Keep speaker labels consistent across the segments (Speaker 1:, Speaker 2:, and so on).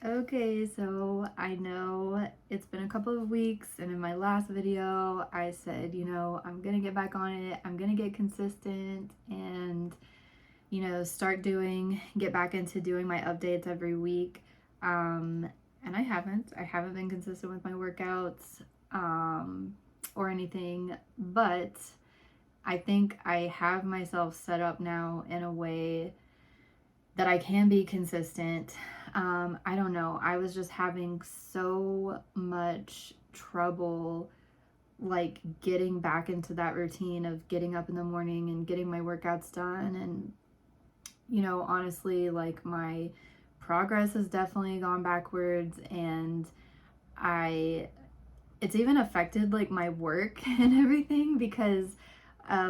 Speaker 1: Okay, so I know it's been a couple of weeks, and in my last video, I said, I'm gonna get back on it, I'm gonna get consistent, and, get back into doing my updates every week. And I haven't been consistent with my workouts or anything, but I think I have myself set up now in a way that I can be consistent. I don't know. I was just having so much trouble like getting back into that routine of getting up in the morning and getting my workouts done. And, honestly, like my progress has definitely gone backwards, and I it's even affected like my work and everything because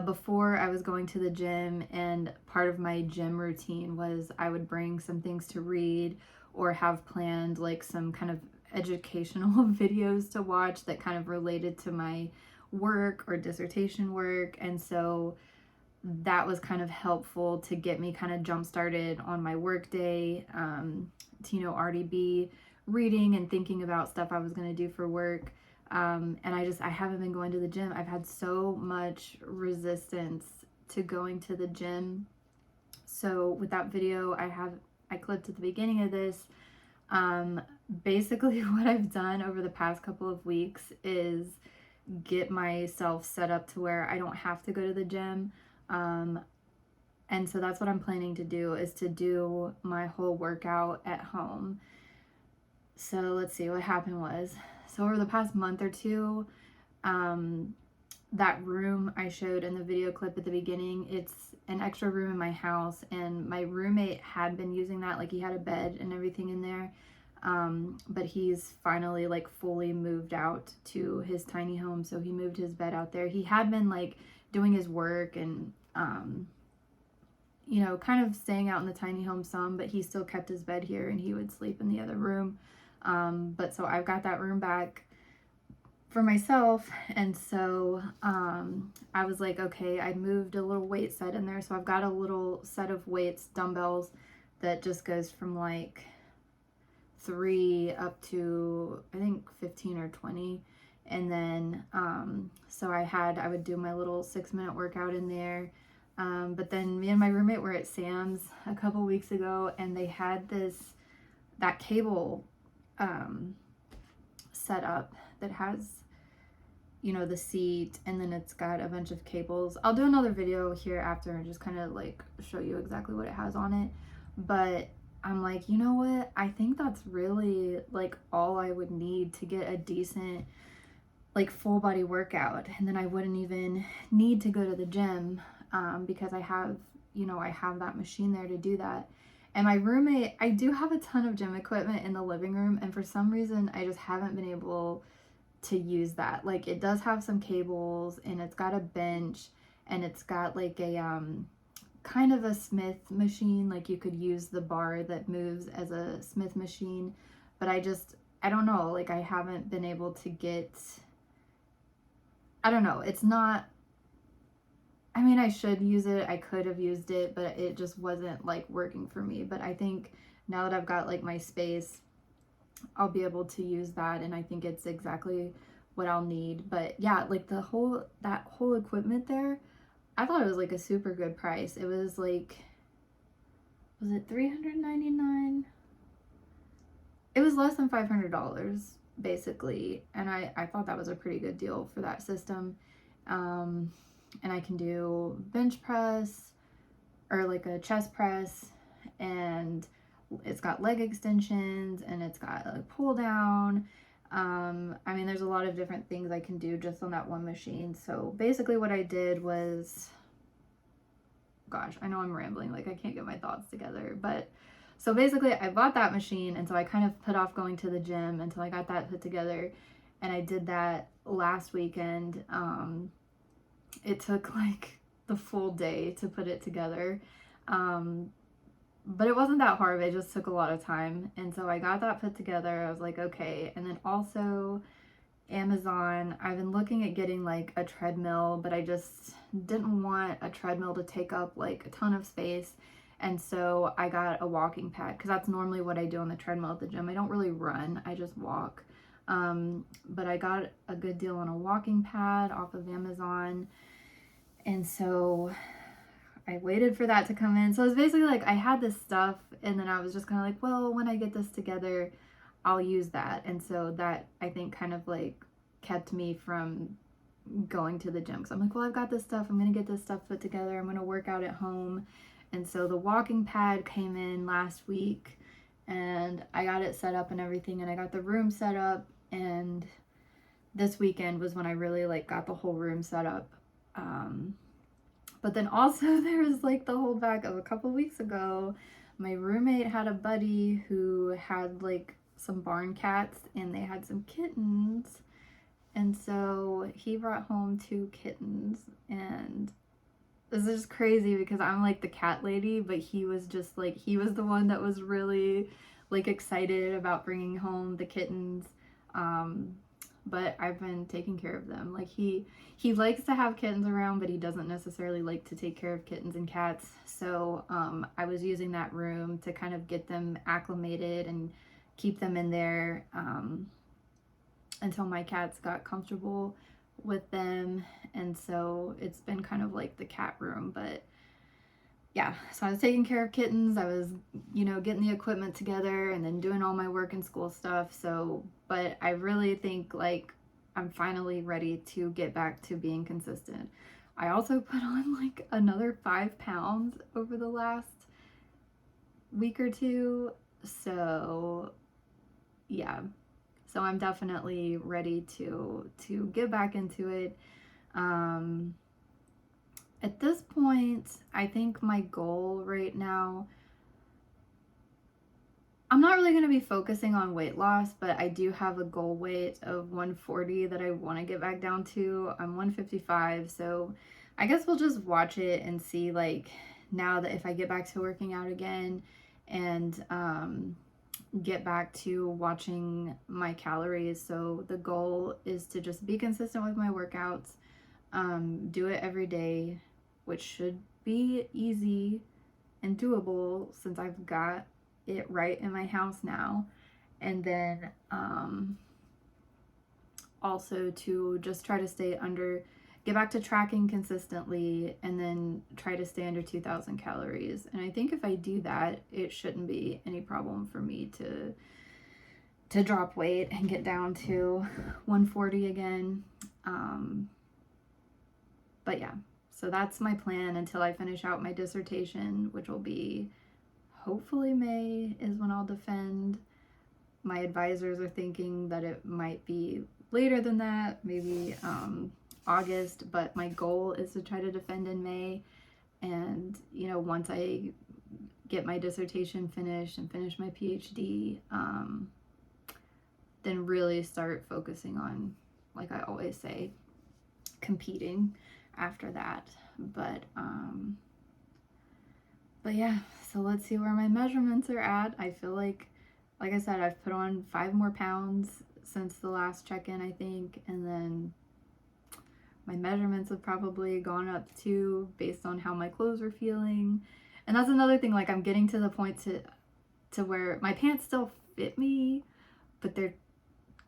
Speaker 1: before I was going to the gym, and part of my gym routine was I would bring some things to read or have planned like some kind of educational videos to watch that kind of related to my work or dissertation work. And so that was kind of helpful to get me kind of jump started on my work day, to, already be reading and thinking about stuff I was going to do for work. And I haven't been going to the gym. I've had so much resistance to going to the gym. So with that video I clipped at the beginning of this, basically what I've done over the past couple of weeks is get myself set up to where I don't have to go to the gym. And so that's what I'm planning to do, is to do my whole workout at home. So let's see what happened was. So over the past month or two, that room I showed in the video clip at the beginning, it's an extra room in my house, and my roommate had been using that. Like, he had a bed and everything in there. But he's finally like fully moved out to his tiny home. So he moved his bed out there. He had been like doing his work and, kind of staying out in the tiny home some, but he still kept his bed here and he would sleep in the other room. But so I've got that room back for myself. And so I was like, okay, I moved a little weight set in there. So I've got a little set of weights, dumbbells, that just goes from like 3 up to I think 15 or 20. And then so I would do my little 6-minute workout in there. But then me and my roommate were at Sam's a couple weeks ago, and they had that cable set up that has, the seat, and then it's got a bunch of cables. I'll do another video here after and just kind of like show you exactly what it has on it. But I'm like, you know what? I think that's really like all I would need to get a decent like full body workout. And then I wouldn't even need to go to the gym because I have that machine there to do that. And my roommate, I do have a ton of gym equipment in the living room, and for some reason I just haven't been able to use that. Like, it does have some cables, and it's got a bench, and it's got like a kind of a Smith machine. Like, you could use the bar that moves as a Smith machine, but I don't know, like I haven't been able to get, I don't know, it's not, I mean, I should use it, I could have used it, but it just wasn't like working for me. But I think now that I've got like my space, I'll be able to use that, and I think it's exactly what I'll need. But yeah, like that whole equipment there, I thought it was like a super good price. It was like, was it $399? It was less than $500 basically, and I thought that was a pretty good deal for that system. And I can do bench press or like a chest press, and it's got leg extensions, and it's got a pull down. I mean, there's a lot of different things I can do just on that one machine. So basically what I did was, gosh, I know I'm rambling, like I can't get my thoughts together, but so basically I bought that machine, and so I kind of put off going to the gym until I got that put together, and I did that last weekend. It took like the full day to put it together. But it wasn't that hard, it just took a lot of time. And so I got that put together. I was like, okay. And then also Amazon, I've been looking at getting like a treadmill, but I just didn't want a treadmill to take up like a ton of space. And so I got a walking pad because that's normally what I do on the treadmill at the gym. I don't really run, I just walk. But I got a good deal on a walking pad off of Amazon. And so I waited for that to come in. So it was basically like I had this stuff and then I was just kind of like, well, when I get this together, I'll use that. And so that I think kind of like kept me from going to the gym. Because I'm like, well, I've got this stuff. I'm going to get this stuff put together. I'm going to work out at home. And so the walking pad came in last week and I got it set up and everything. And I got the room set up. And this weekend was when I really like got the whole room set up. But then also there was like the holdback of a couple weeks ago. My roommate had a buddy who had like some barn cats and they had some kittens. And so he brought home 2 kittens, and this is crazy because I'm like the cat lady, but he was just like, he was the one that was really like excited about bringing home the kittens. But I've been taking care of them. Like he likes to have kittens around, but he doesn't necessarily like to take care of kittens and cats. So I was using that room to kind of get them acclimated and keep them in there until my cats got comfortable with them. And so it's been kind of like the cat room. But yeah, so I was taking care of kittens. I was, you know, getting the equipment together and then doing all my work and school stuff. So, but I really think like I'm finally ready to get back to being consistent. I also put on like another 5 pounds over the last week or two. So yeah, so I'm definitely ready to get back into it. At this point, I think my goal right now, I'm not really going to be focusing on weight loss, but I do have a goal weight of 140 that I want to get back down to. I'm 155, so I guess we'll just watch it and see, like, now that if I get back to working out again and get back to watching my calories. So the goal is to just be consistent with my workouts, do it every day, which should be easy and doable since I've got it right in my house now. And then also to just try to stay under, get back to tracking consistently, and then try to stay under 2,000 calories. And I think if I do that, it shouldn't be any problem for me to drop weight and get down to 140 again. But yeah, so that's my plan until I finish out my dissertation, which will be hopefully May is when I'll defend. My advisors are thinking that it might be later than that, maybe August, but my goal is to try to defend in May. And, you know, once I get my dissertation finished and finish my PhD, then really start focusing on, like I always say, competing after that. But yeah, so let's see where my measurements are at. I feel like I said, I've put on 5 more pounds since the last check-in, I think, and then my measurements have probably gone up too based on how my clothes are feeling. And that's another thing, like I'm getting to the point to where my pants still fit me, but they're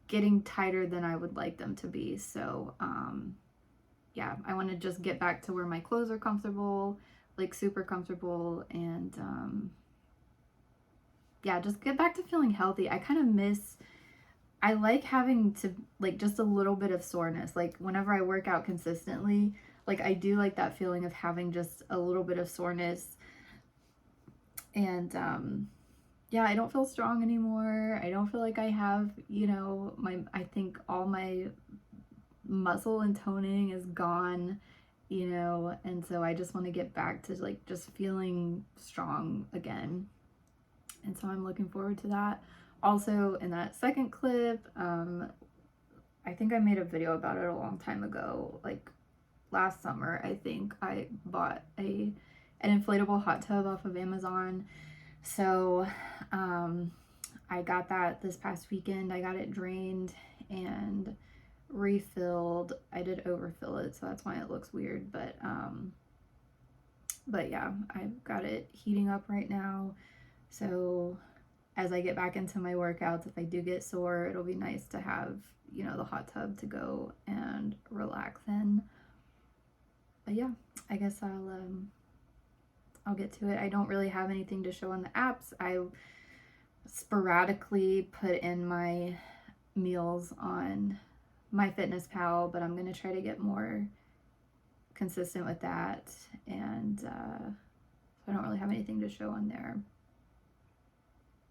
Speaker 1: getting tighter than I would like them to be. So yeah, I want to just get back to where my clothes are comfortable, like super comfortable, and yeah, just get back to feeling healthy. I kind of miss, I like having to, like, just a little bit of soreness. Like, whenever I work out consistently, like, I do like that feeling of having just a little bit of soreness. And, yeah, I don't feel strong anymore. I don't feel like I have, you know, I think all my muscle and toning is gone, you know, and so I just want to get back to, like, just feeling strong again. And so I'm looking forward to that. Also, in that second clip, I think I made a video about it a long time ago, like last summer. I think I bought an inflatable hot tub off of Amazon. So I got that this past weekend. I got it drained and refilled. I did overfill it, so that's why it looks weird, but But yeah, I've got it heating up right now. So as I get back into my workouts, if I do get sore, it'll be nice to have, you know, the hot tub to go and relax in. But yeah, I guess I'll get to it. I don't really have anything to show on the apps. I sporadically put in my meals on MyFitnessPal, but I'm going to try to get more consistent with that. And so I don't really have anything to show on there.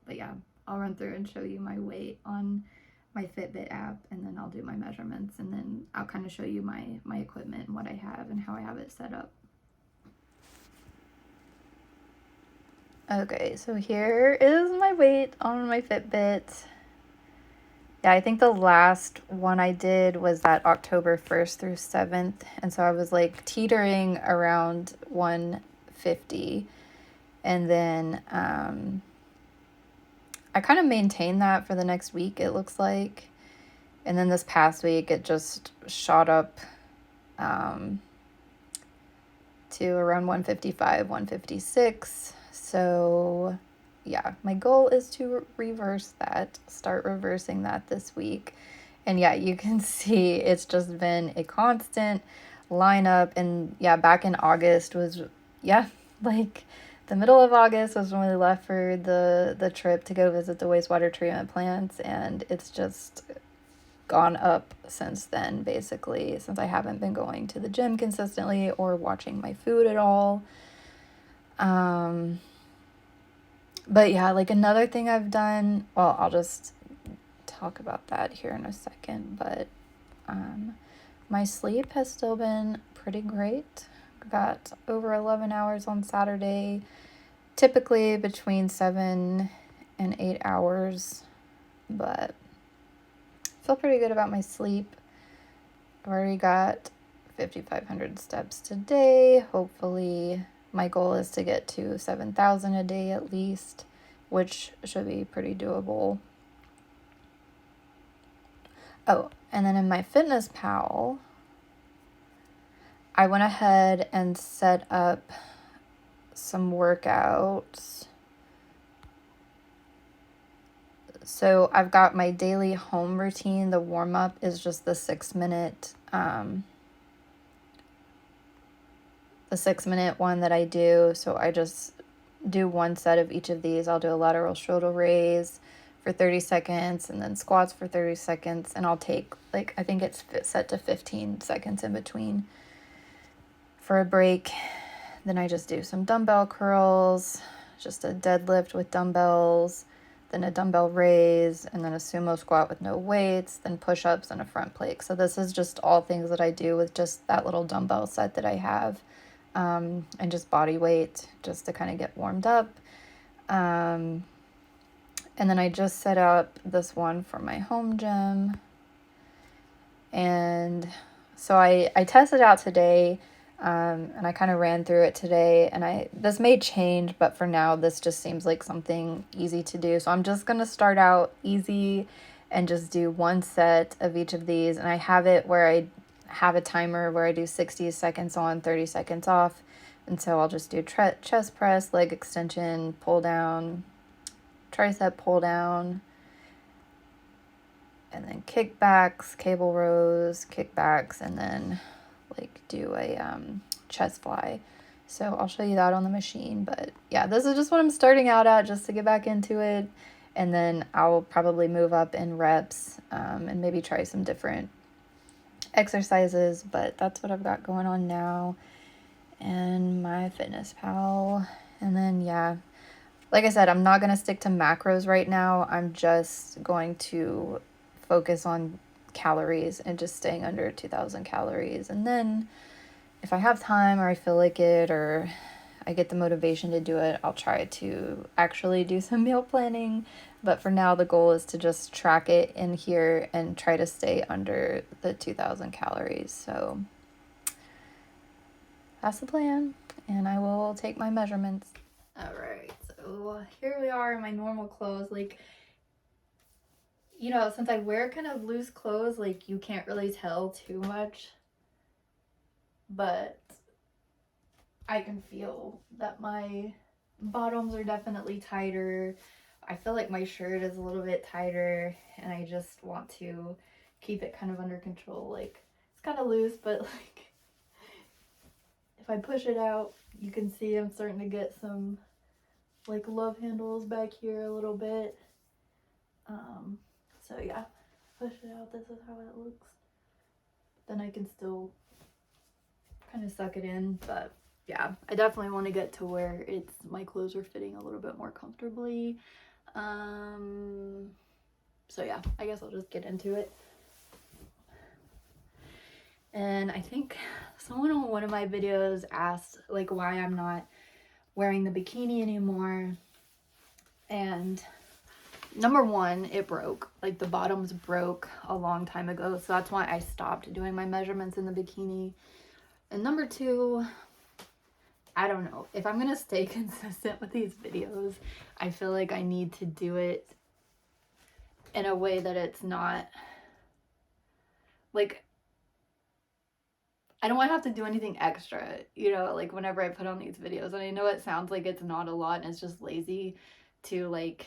Speaker 1: But yeah, I'll run through and show you my weight on my Fitbit app, and then I'll do my measurements, and then I'll kind of show you my equipment and what I have and how I have it set up. Okay, so here is my weight on my Fitbit. Yeah, I think the last one I did was that October 1st through 7th, and so I was like teetering around 150, and then I kind of maintained that for the next week, it looks like. And then this past week, it just shot up to around 155, 156. So yeah, my goal is to reverse that, start reversing that this week. And yeah, you can see it's just been a constant lineup. And yeah, back in August was, yeah, like the middle of August was when we left for the trip to go visit the wastewater treatment plants. And it's just gone up since then, basically, since I haven't been going to the gym consistently or watching my food at all. But yeah, like another thing I've done, well, I'll just talk about that here in a second, but my sleep has still been pretty great. Got over 11 hours on Saturday, typically between 7 and 8 hours, but I feel pretty good about my sleep. I've already got 5,500 steps today. Hopefully my goal is to get to 7,000 a day at least, which should be pretty doable. Oh, and then in MyFitnessPal, I went ahead and set up some workouts. So I've got my daily home routine. The warm-up is just the 6-minute one that I do. So I just do one set of each of these. I'll do a lateral shoulder raise for 30 seconds and then squats for 30 seconds. And I'll take, like, I think it's set to 15 seconds in between for a break. Then I just do some dumbbell curls, just a deadlift with dumbbells, then a dumbbell raise, and then a sumo squat with no weights, then push-ups and a front plank. So this is just all things that I do with just that little dumbbell set that I have, and just body weight just to kind of get warmed up. And then I just set up this one for my home gym. And so I tested out today, and I kind of ran through it today, and this may change, but for now, this just seems like something easy to do. So I'm just going to start out easy and just do one set of each of these. And I have it where I have a timer where I do 60 seconds on, 30 seconds off. And so I'll just do chest press, leg extension, pull down, tricep pull down, and then kickbacks, cable rows, kickbacks, and then like do a chest fly. So I'll show you that on the machine. But yeah, this is just what I'm starting out at, just to get back into it. And then I'll probably move up in reps and maybe try some different exercises. But that's what I've got going on now. And MyFitnessPal. And then, yeah, like I said, I'm not going to stick to macros right now. I'm just going to focus on calories and just staying under 2,000 calories. And then if I have time or I feel like it or I get the motivation to do it, I'll try to actually do some meal planning. But for now, the goal is to just track it in here and try to stay under the 2,000 calories. So that's the plan, and I will take my measurements. All right, so here we are in my normal clothes. Like, you know, since I wear kind of loose clothes, like you can't really tell too much, but I can feel that my bottoms are definitely tighter. I feel like my shirt is a little bit tighter, and I just want to keep it kind of under control. Like, it's kind of loose, but like if I push it out, you can see I'm starting to get some like love handles back here a little bit. So yeah, push it out, this is how it looks. Then I can still kind of suck it in, but yeah, I definitely want to get to where it's my clothes are fitting a little bit more comfortably. So yeah, I guess I'll just get into it. And I think someone on one of my videos asked like why I'm not wearing the bikini anymore. And number one, it broke. Like the bottoms broke a long time ago, so that's why I stopped doing my measurements in the bikini. And number two, I don't know. If I'm gonna stay consistent with these videos, I feel like I need to do it in a way that it's not like, I don't want to have to do anything extra, you know, like whenever I put on these videos. And I know it sounds like it's not a lot and it's just lazy to like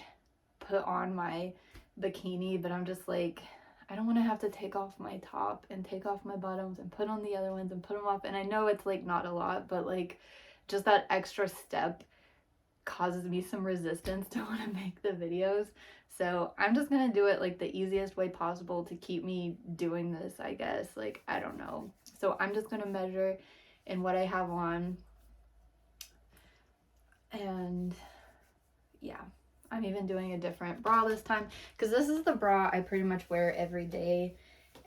Speaker 1: put on my bikini, but I'm just like, I don't want to have to take off my top and take off my bottoms and put on the other ones and put them off. And I know it's like not a lot, but like just that extra step causes me some resistance to want to make the videos. So I'm just gonna do it like the easiest way possible to keep me doing this, I guess. Like, I don't know. So I'm just gonna measure in what I have on. And yeah, I'm even doing a different bra this time because this is the bra I pretty much wear every day.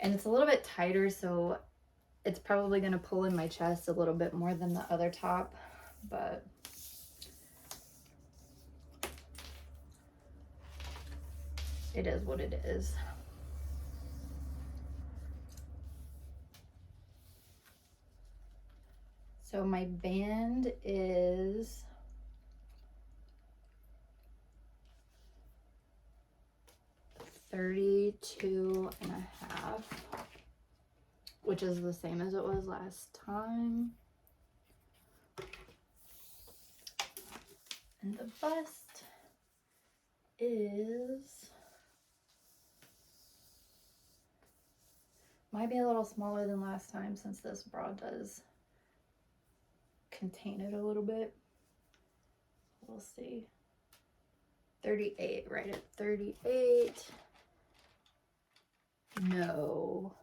Speaker 1: And it's a little bit tighter, so it's probably gonna pull in my chest a little bit more than the other top, but it is what it is. So my band is 32.5, which is the same as it was last time. And the bust is, might be a little smaller than last time since this bra does contain it a little bit. We'll see. 38, right at 38. No.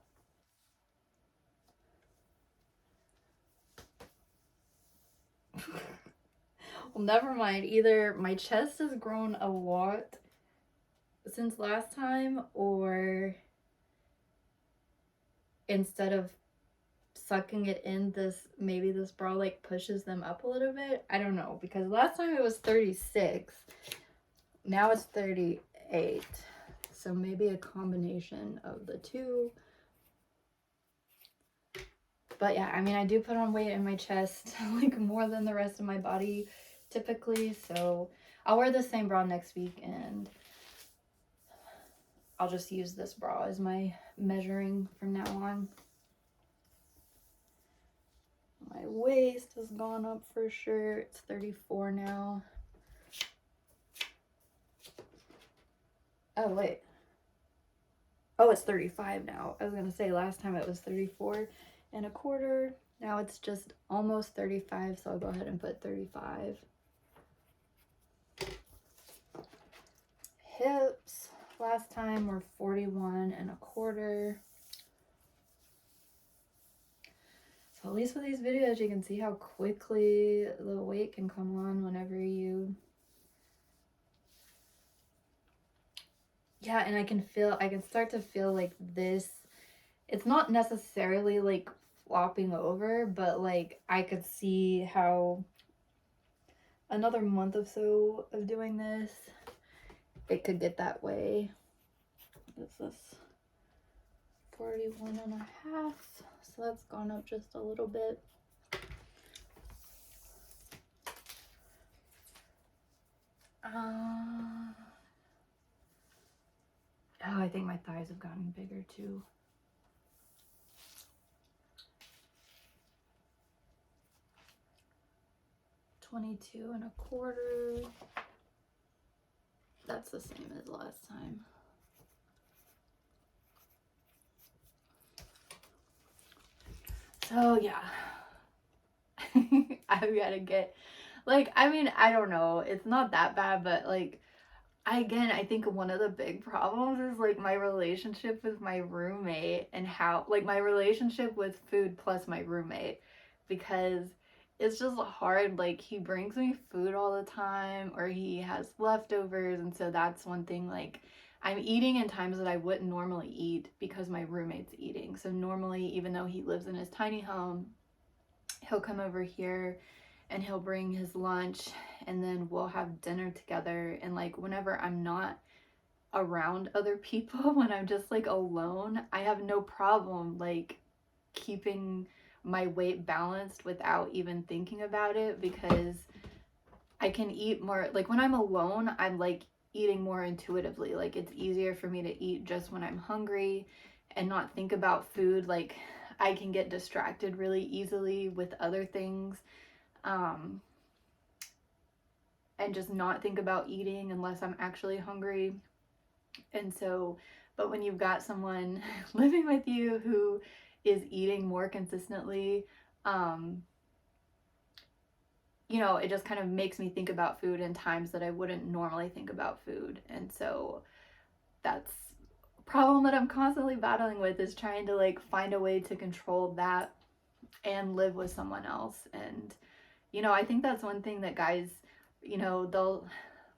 Speaker 1: Well, never mind. Either my chest has grown a lot since last time, or instead of sucking it in, maybe this bra like pushes them up a little bit. I don't know, because last time it was 36. Now it's 38. So maybe a combination of the two. But yeah, I mean, I do put on weight in my chest like more than the rest of my body typically. So I'll wear the same bra next week, and I'll just use this bra as my measuring from now on. My waist has gone up for sure. It's 34 now. Oh, wait. Oh, it's 35 now. I was going to say last time it was 34.25. Now it's just almost 35, so I'll go ahead and put 35. Hips last time were 41.25. So at least with these videos, you can see how quickly the weight can come on whenever you... Yeah, and I can start to feel like this, it's not necessarily like flopping over, but like I could see how another month or so of doing this, it could get that way. What is this? 41.5. So that's gone up just a little bit. Oh, I think my thighs have gotten bigger too. 22.25. That's the same as last time. So yeah, I've got to get, like, I mean, I don't know, it's not that bad, but like, I think one of the big problems is like my relationship with my roommate, and how, like, my relationship with food plus my roommate, because it's just hard. Like, he brings me food all the time, or he has leftovers, and so that's one thing. Like, I'm eating in times that I wouldn't normally eat because my roommate's eating. So normally, even though he lives in his tiny home, he'll come over here and he'll bring his lunch, and then we'll have dinner together. And like, whenever I'm not around other people, when I'm just like alone, I have no problem like keeping my weight balanced without even thinking about it, because I can eat more. Like, when I'm alone, I'm like eating more intuitively. Like, it's easier for me to eat just when I'm hungry and not think about food. Like, I can get distracted really easily with other things, and just not think about eating unless I'm actually hungry. And so, but when you've got someone living with you who is eating more consistently, you know, it just kind of makes me think about food in times that I wouldn't normally think about food. And so that's a problem that I'm constantly battling with, is trying to like find a way to control that and live with someone else. And, you know, I think that's one thing that guys, you know, they'll,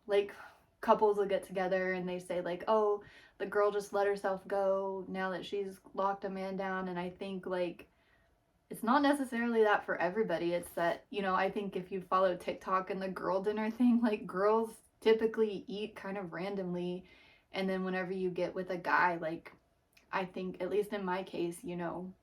Speaker 1: like, couples will get together and they say like, oh, the girl just let herself go now that she's locked a man down. And I think like, it's not necessarily that for everybody. It's that, you know, I think if you follow TikTok and the girl dinner thing, like, girls typically eat kind of randomly. And then whenever you get with a guy, like, I think, at least in my case, you know,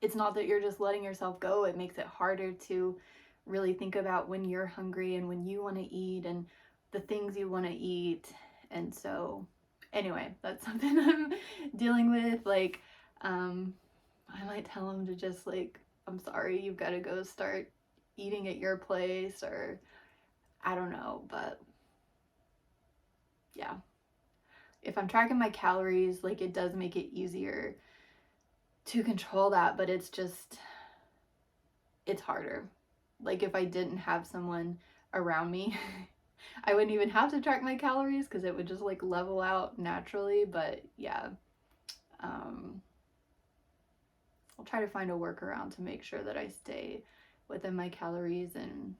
Speaker 1: it's not that you're just letting yourself go. It makes it harder to really think about when you're hungry and when you want to eat and the things you want to eat. And so anyway, that's something I'm dealing with. Like, I might tell him to just like, I'm sorry, you've got to go start eating at your place, or I don't know. But yeah, if I'm tracking my calories, like, it does make it easier to control that, but it's just, it's harder. Like, if I didn't have someone around me, I wouldn't even have to track my calories, because it would just like level out naturally. But yeah, I'll try to find a workaround to make sure that I stay within my calories, and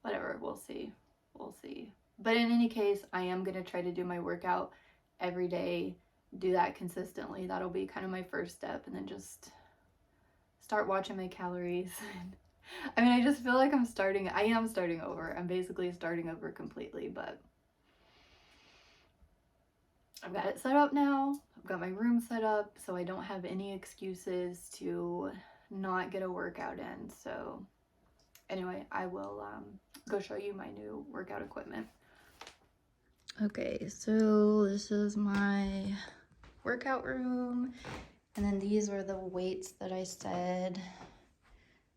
Speaker 1: whatever, we'll see. We'll see. But in any case, I am going to try to do my workout every day, do that consistently. That'll be kind of my first step, and then just start watching my calories. I mean, I just feel like I am starting over. I'm basically starting over completely, but I've got it set up now. I've got my room set up, so I don't have any excuses to not get a workout in. So anyway, I will go show you my new workout equipment. Okay, so this is my workout room, and then these were the weights that I said.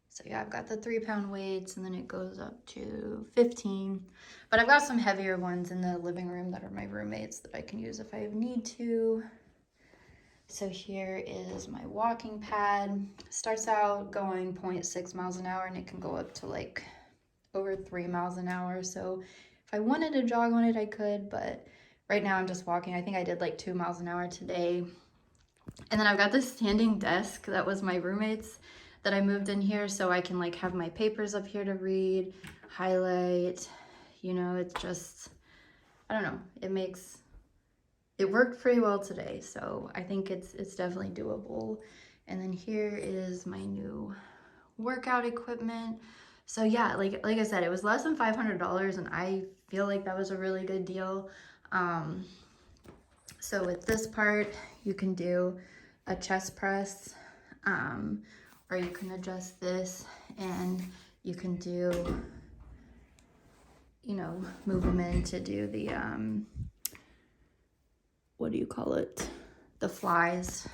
Speaker 1: So yeah, I've got the 3-pound weights, and then it goes up to 15. But I've got some heavier ones in the living room that are my roommates that I can use if I need to. So here is my walking pad. Starts out going 0.6 miles an hour, and it can go up to like over 3 miles an hour. So if I wanted to jog on it, I could, but right now I'm just walking. I think I did like 2 miles an hour today. And then I've got this standing desk that was my roommate's that I moved in here, so I can like have my papers up here to read, highlight, you know. It's just, I don't know, it worked pretty well today, so I think it's definitely doable. And then here is my new workout equipment. So yeah, like I said, it was less than $500, and I feel like that was a really good deal. So with this part, you can do a chest press, or you can adjust this, and you can do, you know, move them in to do the, what do you call it? The flies,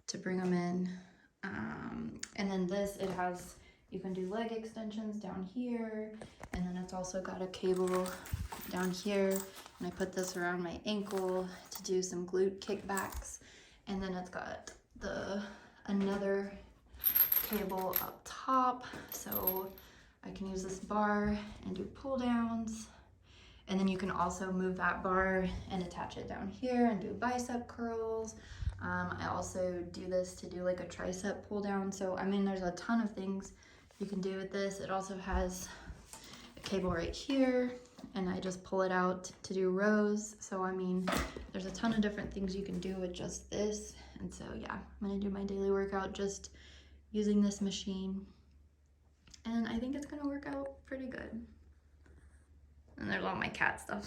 Speaker 1: to bring them in. And then this, it has You can do leg extensions down here, and then it's also got a cable down here, and I put this around my ankle to do some glute kickbacks. And then it's got another cable up top, so I can use this bar and do pull downs. And then you can also move that bar and attach it down here and do bicep curls. I also do this to do like a tricep pull down. So I mean, there's a ton of things you can do with this. It also has a cable right here, and I just pull it out to do rows. So I mean, there's a ton of different things you can do with just this. And so yeah, I'm gonna do my daily workout just using this machine. And I think it's gonna work out pretty good. And there's all my cat stuff.